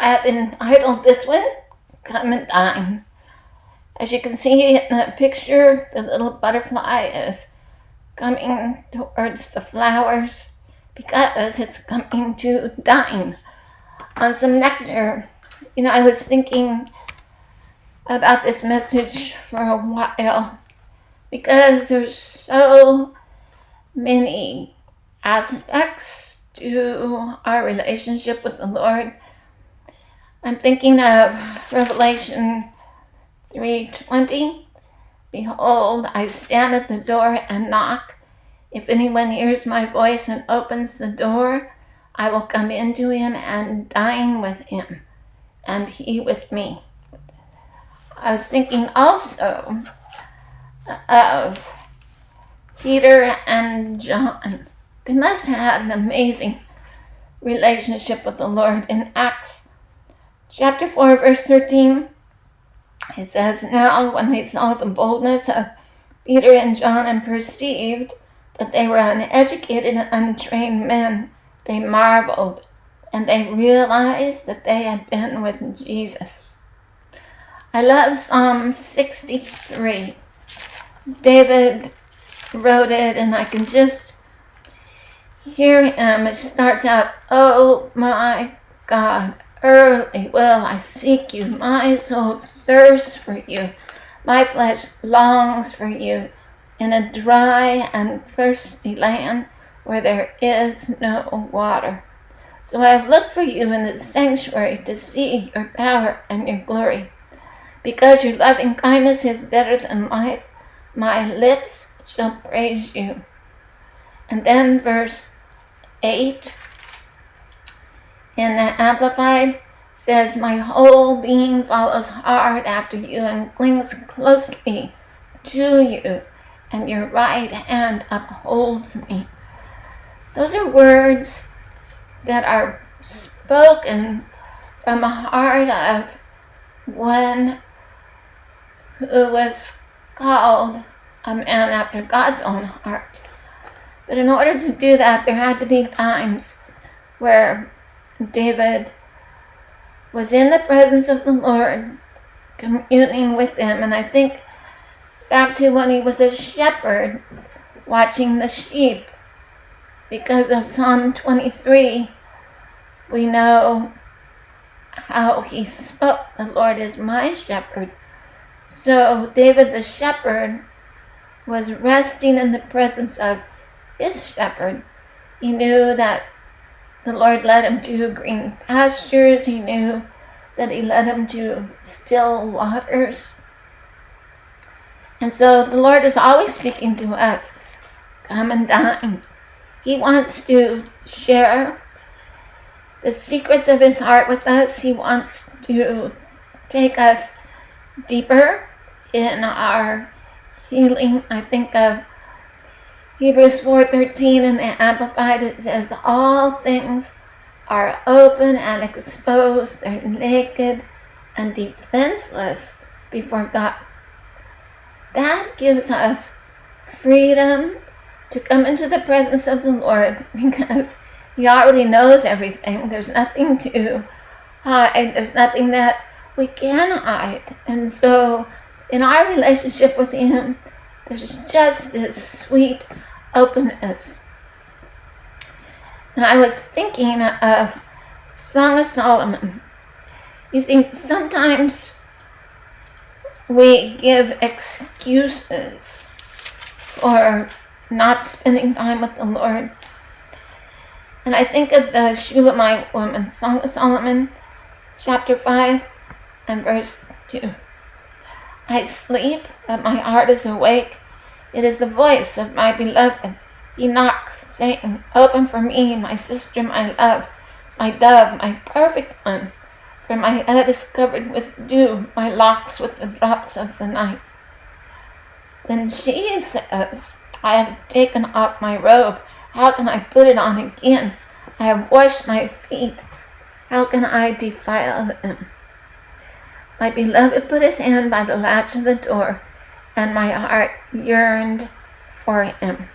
I have entitled this one, Come and Dine. As you can see in the picture, the little butterfly is coming towards the flowers because it's coming to dine on some nectar. I was thinking about this message for a while because there's so many aspects to our relationship with the Lord. I'm thinking of Revelation 3:20. Behold, I stand at the door and knock. If anyone hears my voice and opens the door, I will come into him and dine with him, and he with me. I was thinking also of Peter and John. They must have had an amazing relationship with the Lord. In Acts chapter 4, verse 13, it says, Now when they saw the boldness of Peter and John and perceived that they were uneducated and untrained men, they marveled, and they realized that they had been with Jesus. I love Psalm 63. David wrote it, and I can just hear him. It starts out, Oh my God, early will I seek you. My soul thirsts for you. My flesh longs for you in a dry and thirsty land where there is no water. So I have looked for you in the sanctuary to see your power and your glory. Because your loving kindness is better than life, my lips shall praise you. And then verse 8 in the Amplified says, My whole being follows hard after you and clings closely to you, and your right hand upholds me. Those are words that are spoken from a heart of one who was called a man after God's own heart. But in order to do that, there had to be times where David was in the presence of the Lord, communing with him. And I think back to when he was a shepherd watching the sheep. Because of Psalm 23, we know how he spoke, the Lord is my shepherd. So David the shepherd was resting in the presence of his shepherd. He knew that the Lord led him to green pastures. He knew that he led him to still waters. And so the Lord is always speaking to us, come and dine. He wants to share the secrets of his heart with us. He wants to take us deeper in our healing. I think of Hebrews 4:13 in the Amplified. It says, all things are open and exposed. They're naked and defenseless before God. That gives us freedom to come into the presence of the Lord because he already knows everything. There's nothing to hide. There's nothing that we can hide. And so in our relationship with him, there's just this sweet openness. And I was thinking of Song of Solomon. You see, sometimes we give excuses for not spending time with the Lord. And I think of the Shulamite woman, Song of Solomon, chapter 5 and verse 2. I sleep, but my heart is awake. It is the voice of my beloved. He knocks, saying, Open for me, my sister, my love, my dove, my perfect one. For my head is covered with dew, my locks with the drops of the night. Then she says, I have taken off my robe. How can I put it on again? I have washed my feet. How can I defile them? My beloved put his hand by the latch of the door, and my heart yearned for him.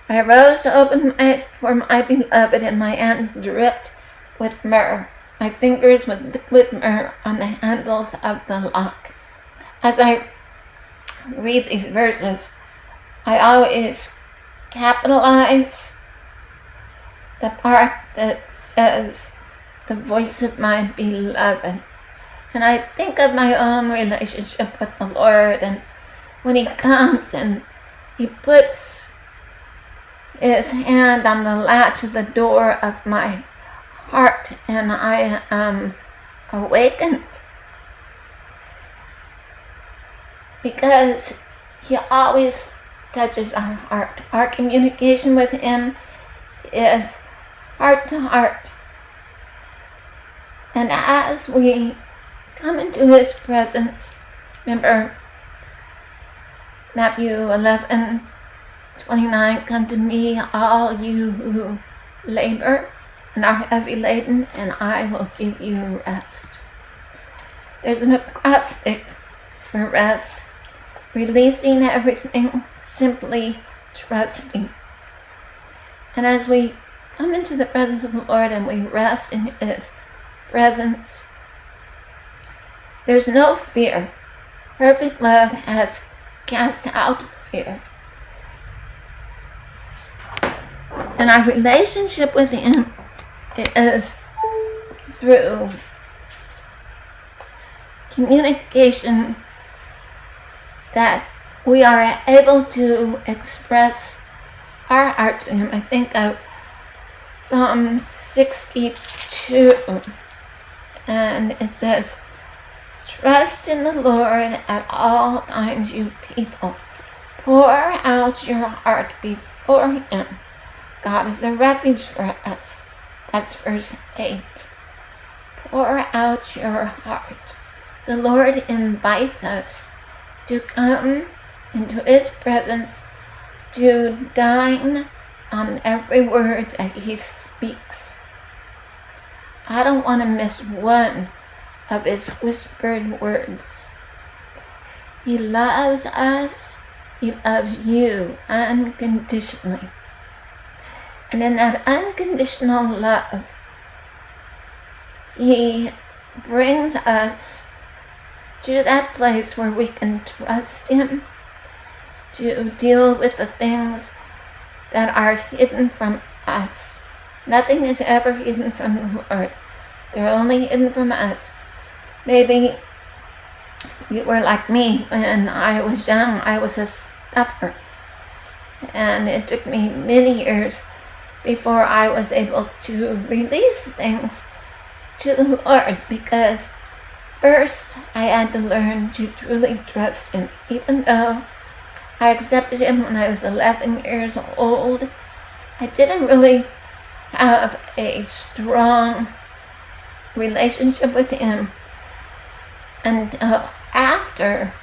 I arose to open for my beloved, and my hands dripped with myrrh. my fingers with liquid myrrh on the handles of the lock. As I read these verses, I always capitalize the part that says, the voice of my beloved. And I think of my own relationship with the Lord, and when He comes and He puts His hand on the latch of the door of my heart, and I am awakened, because He always touches our heart. Our communication with Him is heart to heart. And as we come into His presence, remember Matthew 11:29, come to me, all you who labor and are heavy laden, and I will give you rest. There's an acrostic for rest: releasing everything, simply trusting. And as we come into the presence of the Lord and we rest in His presence, there's no fear. Perfect love has cast out fear. And our relationship with Him is through communication, that we are able to express our heart to Him. I think of Psalm 62, and it says, trust in the Lord at all times, you people. Pour out your heart before Him. God is a refuge for us. That's verse 8. Pour out your heart. The Lord invites us to come into His presence, to dine on every word that He speaks. I don't want to miss one of His whispered words. He loves us. He loves you unconditionally. And in that unconditional love, He brings us to that place where we can trust Him to deal with the things that are hidden from us. Nothing is ever hidden from the Lord. They're only hidden from us. Maybe you were like me when I was young. I was a stuffer. And it took me many years before I was able to release things to the Lord, because first I had to learn to truly trust Him. Even though I accepted Him when I was 11 years old, I didn't really have a strong relationship with Him until after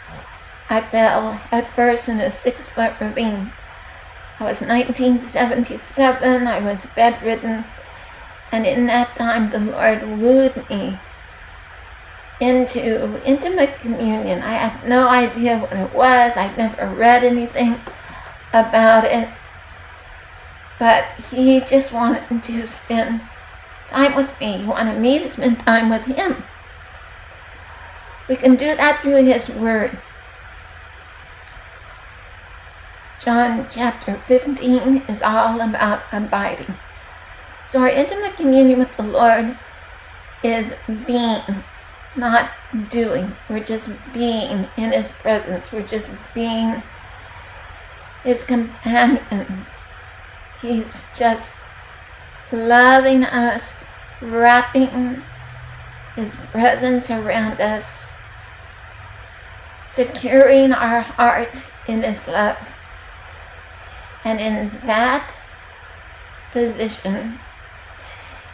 I fell headfirst in a 6-foot ravine. I was 1977, I was bedridden, and in that time the Lord wooed me into intimate communion. I had no idea what it was. I'd never read anything about it, but He just wanted to spend time with me. He wanted me to spend time with Him. We can do that through His Word. John chapter 15 is all about abiding. So our intimate communion with the Lord is being, not doing. We're just being in His presence. We're just being His companion. He's just loving us, wrapping His presence around us, securing our heart in His love. And in that position,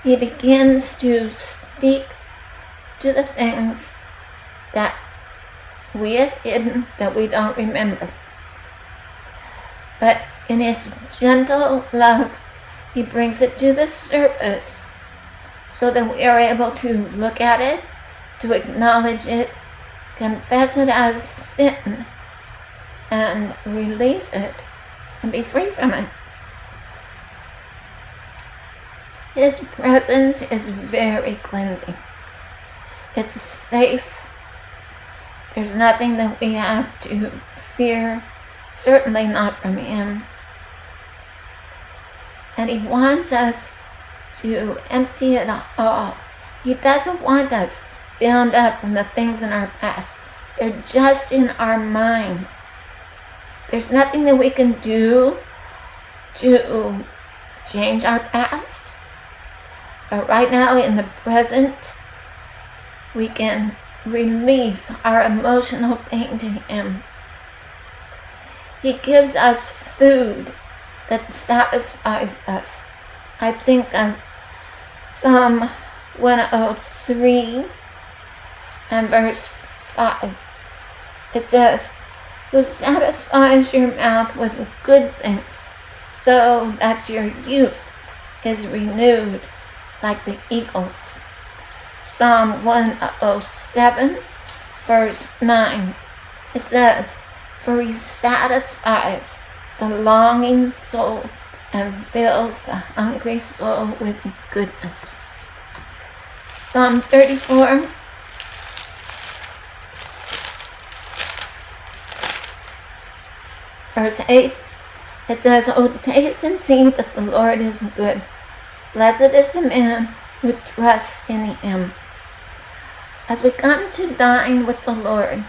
He begins to speak to the things that we have hidden, that we don't remember. But in His gentle love, He brings it to the surface so that we are able to look at it, to acknowledge it, confess it as sin, and release it and be free from it. His presence is very cleansing. It's safe. There's nothing that we have to fear, certainly not from Him. And He wants us to empty it all. He doesn't want us bound up from the things in our past. They're just in our mind. There's nothing that we can do to change our past. But right now, in the present, we can release our emotional pain to Him. He gives us food that satisfies us. I think of Psalm 103 and verse 5. It says, "Who satisfies your mouth with good things, so that your youth is renewed like the eagles." Psalm 107, verse 9. It says, "For He satisfies the longing soul and fills the hungry soul with goodness." Psalm 34, verse 8, it says, "Oh, taste and see that the Lord is good. Blessed is the man who trusts in Him." As we come to dine with the Lord,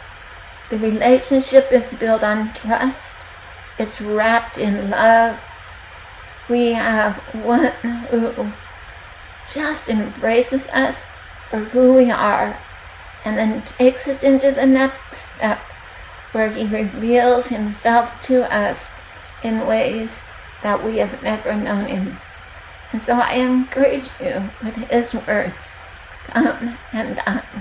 the relationship is built on trust. It's wrapped in love. We have one who just embraces us for who we are and then takes us into the next step where He reveals Himself to us in ways that we have never known Him. And so I encourage you with His words, come and dine.